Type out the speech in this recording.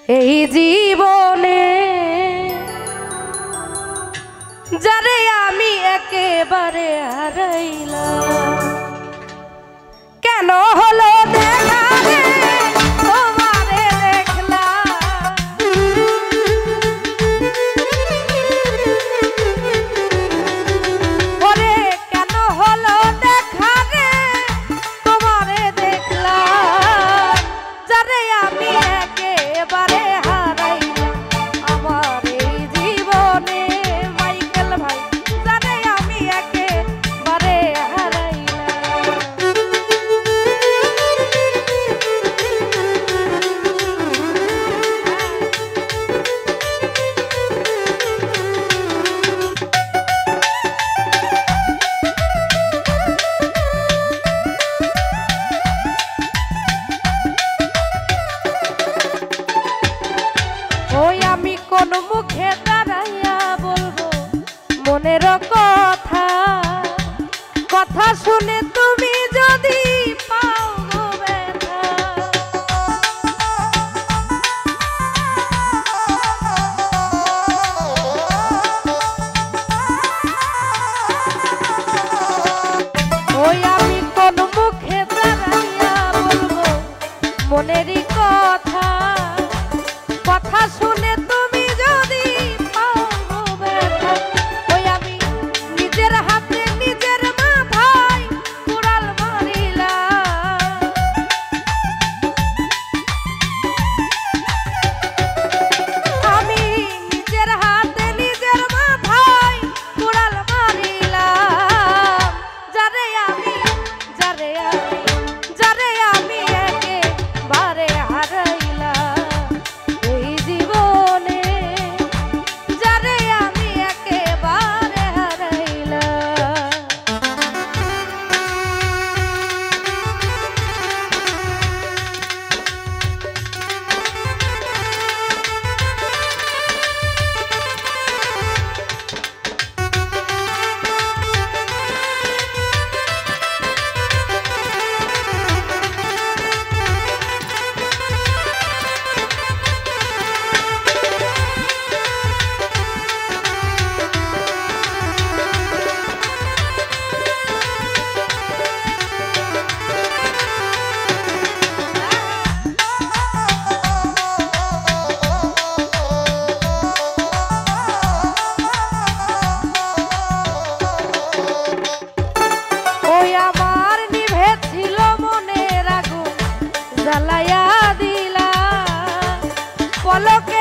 এই জীবনে যারে আমি একেবারে হারাইলাম, কেন হলো দেখা রে তোমারে দেখলাম, ওরে কেন হলো দেখা রে তোমারে দেখলাম, যারে আমি একেবারে হারাইলাম আমার এই জীবনে। মাইকেল ভাই যারে আমি একেবারে কোন মুখে দাঁড়াইয়া বলবো মনের কথা, কথা শুনে তুমি যদি পাও গো ব্যথা, ওই আমি কোন মুখে দাঁড়াইয়া বলবো মনেরই কথা, কথা শুনে তুমি যদি পাও গো ব্যথা, ওই আমি নিজের হাতে নিজের মাথায় কুড়াল মারিলাম, আমি নিজের হাতে নিজের মাথায় কুড়াল মারিলাম, যারে আমি একেবারে হারাইলাম এই জীবনে, যারে আমি একেবারে হারাইলাম। আমার নিভে ছিল মনের আগুন জ্বালাইয়া দিলা পলকে